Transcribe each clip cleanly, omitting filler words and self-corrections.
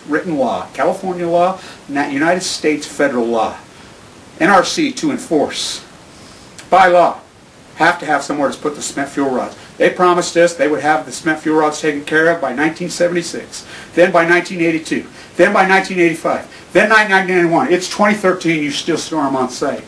written law, California law, United States federal law. NRC to enforce. By law, have to have somewhere to put the spent fuel rods. They promised us they would have the spent fuel rods taken care of by 1976, then by 1982, then by 1985, then 1991. It's 2013, you still store them on site.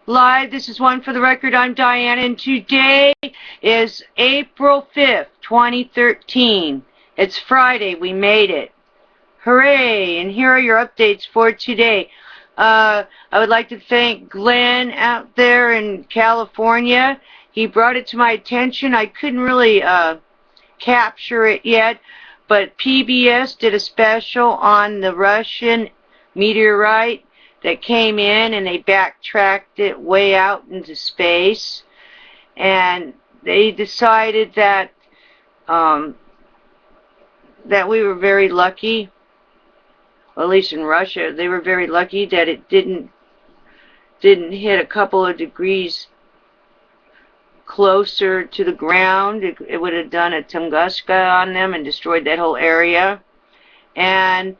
Live, this is One for the Record. I'm Diane, and today is April 5th, 2013. It's Friday. We made it. Hooray! And here are your updates for today. I would like to thank Glenn out there in California. He brought it to my attention. I couldn't really capture it yet, but PBS did a special on the Russian meteorite that came in, and they backtracked it way out into space, and they decided that that we were very lucky, well, at least in Russia, they were very lucky that it didn't hit a couple of degrees closer to the ground. It would have done a Tunguska on them and destroyed that whole area, and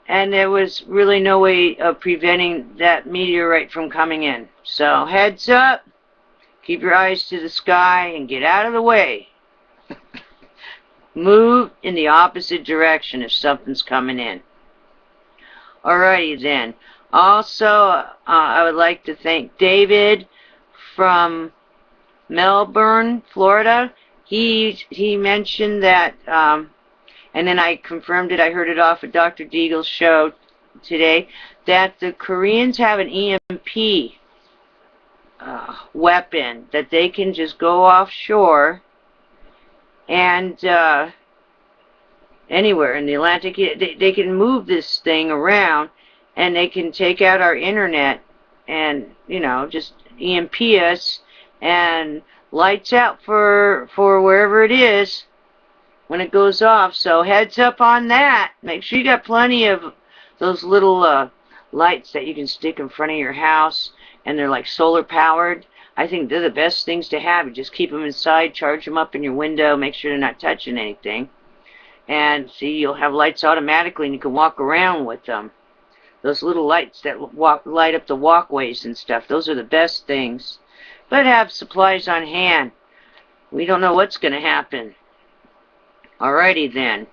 there was really no way of preventing that meteorite from coming in. So heads up, keep your eyes to the sky and get out of the way. Move in the opposite direction if something's coming in. Alrighty then. Also, I would like to thank David from Melbourne, Florida. He mentioned that and then I confirmed it, I heard it off of Dr. DEAGLE's show today, that the Koreans have an EMP weapon that they can just go offshore and anywhere in the Atlantic. They can move this thing around and they can take out our internet and, you know, just EMP us, and lights out for wherever it is when it goes off. So heads up on that. Make sure you got plenty of those little lights that you can stick in front of your house, and they're like solar powered. I think they're the best things to have. You just keep them inside, charge them up in your window, make sure they're not touching anything, and see, you'll have lights automatically and you can walk around with them. Those little lights that light up the walkways and stuff, those are the best things. But have supplies on hand. We don't know what's going to happen. Alrighty then.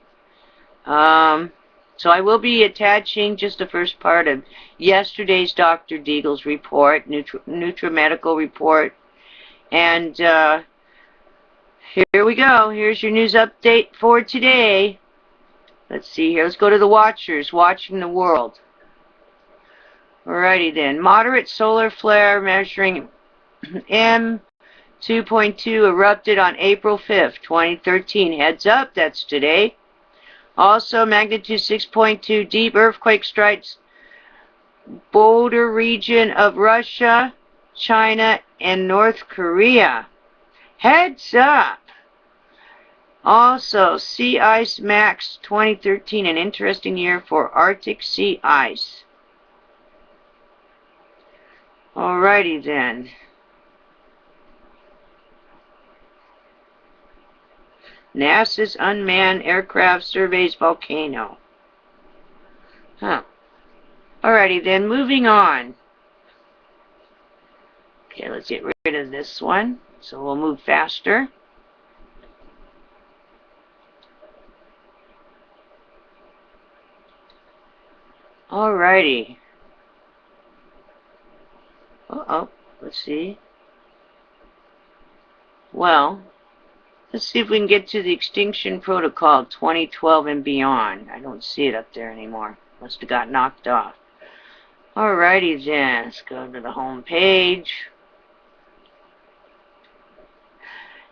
So I will be attaching just the first part of yesterday's Dr. DEAGLE's report, NUTRIMEDICal report. And here we go. Here's your news update for today. Let's see here. Let's go to the watchers watching the world. Alrighty then. Moderate solar flare measuring M2.2 erupted on April 5th, 2013. Heads up, that's today. Also, magnitude 6.2 deep earthquake strikes border region of Russia, China, and North Korea. Heads up. Also, sea ice max 2013, an interesting year for Arctic sea ice. Alrighty then. NASA's unmanned aircraft surveys volcano. Huh. Alrighty then, moving on. Okay, let's get rid of this one, so we'll move faster. Alrighty. Uh-oh, let's see. Well, let's see if we can get to the Extinction Protocol 2012 and beyond. I don't see it up there anymore. Must have got knocked off. Alrighty then. Let's go to the home page.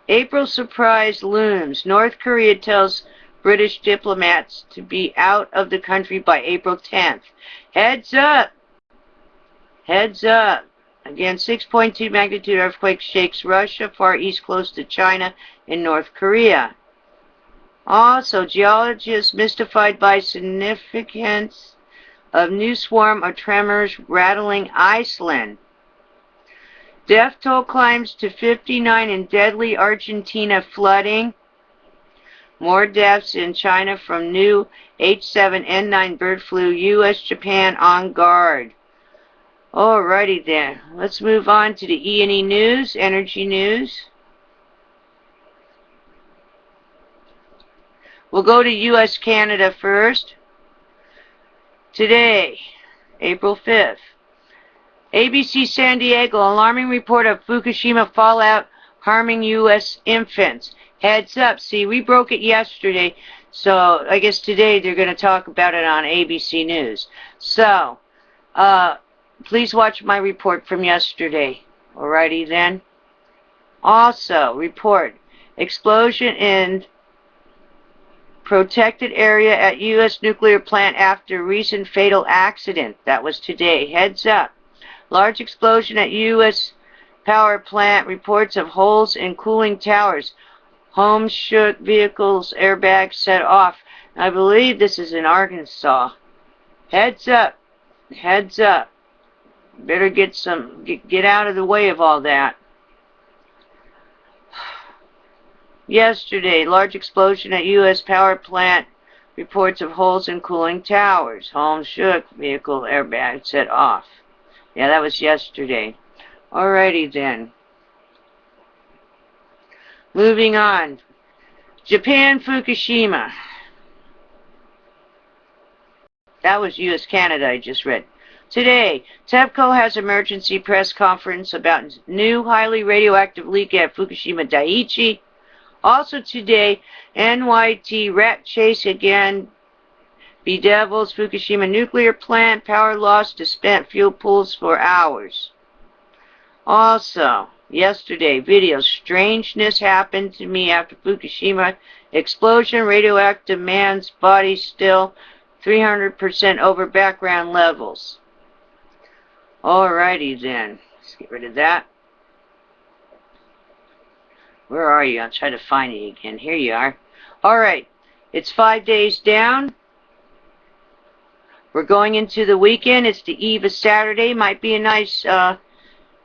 April surprise looms. North Korea tells British diplomats to be out of the country by April 10th. Heads up. Heads up. Again, 6.2 magnitude earthquake shakes Russia, Far East close to China, and North Korea. Also, geologists mystified by significance of new swarm of tremors rattling Iceland. Death toll climbs to 59 in deadly Argentina flooding. More deaths in China from new H7N9 bird flu. U.S. Japan on guard. Alrighty then. Let's move on to the E&E news, energy news. We'll go to U.S. Canada first. Today, April 5th. ABC San Diego, alarming report of Fukushima fallout harming U.S. infants. Heads up. See, we broke it yesterday, so I guess today they're going to talk about it on ABC News. So, please watch my report from yesterday. Alrighty then. Also, report. Explosion in protected area at U.S. nuclear plant after recent fatal accident. That was today. Heads up. Large explosion at U.S. power plant. Reports of holes in cooling towers. Homes shook. Vehicles airbags set off. I believe this is in Arkansas. Heads up. Heads up. Better get out of the way of all that. Yesterday, large explosion at U.S. power plant. Reports of holes in cooling towers. Homes shook. Vehicle airbags set off. Yeah, that was yesterday. Alrighty then. Moving on. Japan, Fukushima. That was U.S. Canada I just read. Today, TEPCO has emergency press conference about new highly radioactive leak at Fukushima Daiichi. Also today, NYT rat chase again bedevils Fukushima nuclear plant. Power lost to spent fuel pools for hours. Also, yesterday, video strangeness happened to me after Fukushima explosion. Radioactive man's body still 300% over background levels. Alrighty then. Let's get rid of that. Where are you? I'll try to find you again. Here you are. Alright. It's 5 days down. We're going into the weekend. It's the eve of Saturday. Might be a nice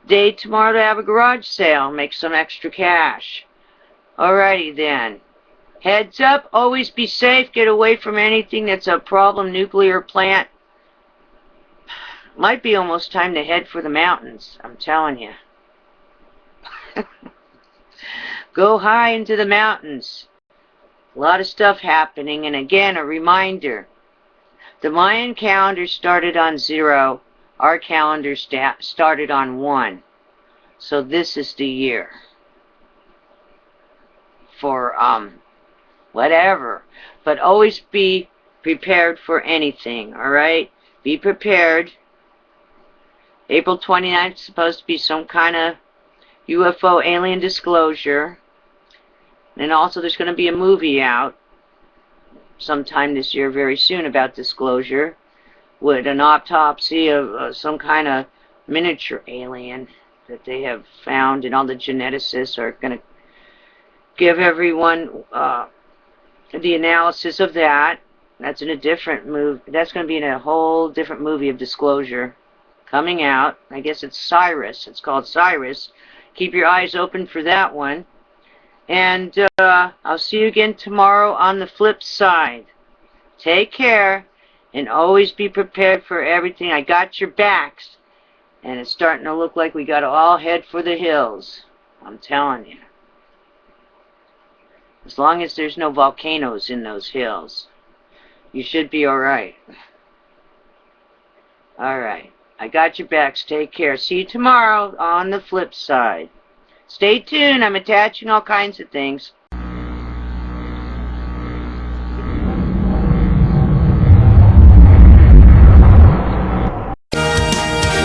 day tomorrow to have a garage sale. Make some extra cash. Alrighty then. Heads up. Always be safe. Get away from anything that's a problem nuclear plant. Might be almost time to head for the mountains. I'm telling you. Go high into the mountains. A lot of stuff happening. And again, a reminder. The Mayan calendar started on 0. Our calendar started on 1. So this is the year. For, whatever. But always be prepared for anything, alright? Be prepared. April 29th is supposed to be some kind of UFO alien disclosure. And also there's going to be a movie out sometime this year, very soon, about disclosure, with an autopsy of some kind of miniature alien that they have found, and all the geneticists are going to give everyone the analysis of that. That's in a different movie. That's going to be in a whole different movie of disclosure coming out. I guess it's Cyrus. It's called Cyrus. Keep your eyes open for that one. And I'll see you again tomorrow on the flip side. Take care, and always be prepared for everything. I got your backs, and it's starting to look like we got to all head for the hills. I'm telling you. As long as there's no volcanoes in those hills, you should be alright. Alright. I got your backs. Take care. See you tomorrow on the flip side. Stay tuned. I'm attaching all kinds of things.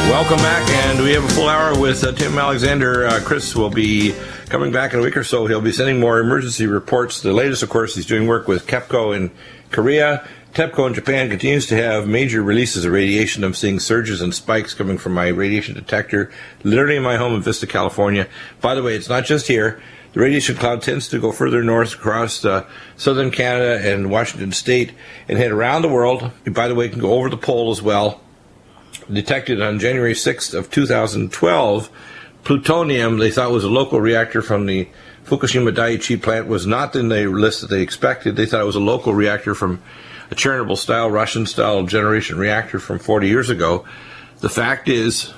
Welcome back, and we have a full hour with Tim Alexander. Chris will be coming back in a week or so. He'll be sending more emergency reports. The latest, of course, he's doing work with TEPCO in Korea. TEPCO in Japan continues to have major releases of radiation. I'm seeing surges and spikes coming from my radiation detector, literally in my home in Vista, California. By the way, it's not just here. The radiation cloud tends to go further north across southern Canada and Washington State and head around the world. By the way, it can go over the pole as well. Detected on January 6th of 2012, plutonium, they thought was a local reactor from the Fukushima Daiichi plant, was not in the list that they expected. They thought it was a local reactor from a Chernobyl-style, Russian-style generation reactor from 40 years ago. The fact is,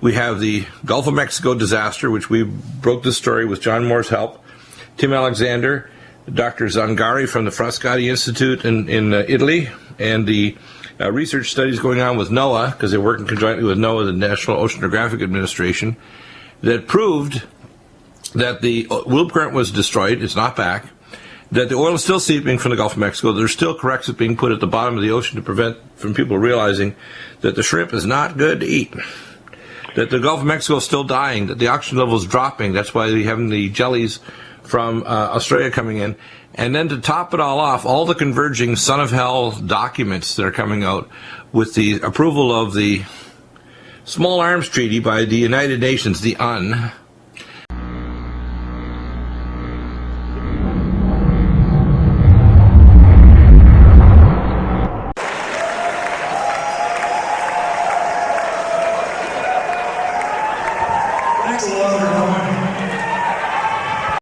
we have the Gulf of Mexico disaster, which we broke the story with John Moore's help. Tim Alexander, Dr. Zangari from the Frascati Institute in Italy, and the research studies going on with NOAA, because they're working conjointly with NOAA, the National Oceanographic Administration, that proved that the Wilp current was destroyed. It's not back. That the oil is still seeping from the Gulf of Mexico. There's still corrections being put at the bottom of the ocean to prevent from people realizing that the shrimp is not good to eat. That the Gulf of Mexico is still dying, that the oxygen level is dropping. That's why they're having the jellies from Australia coming in. And then to top it all off, all the converging son of hell documents that are coming out with the approval of the Small Arms Treaty by the United Nations, the UN. Thanks a lot.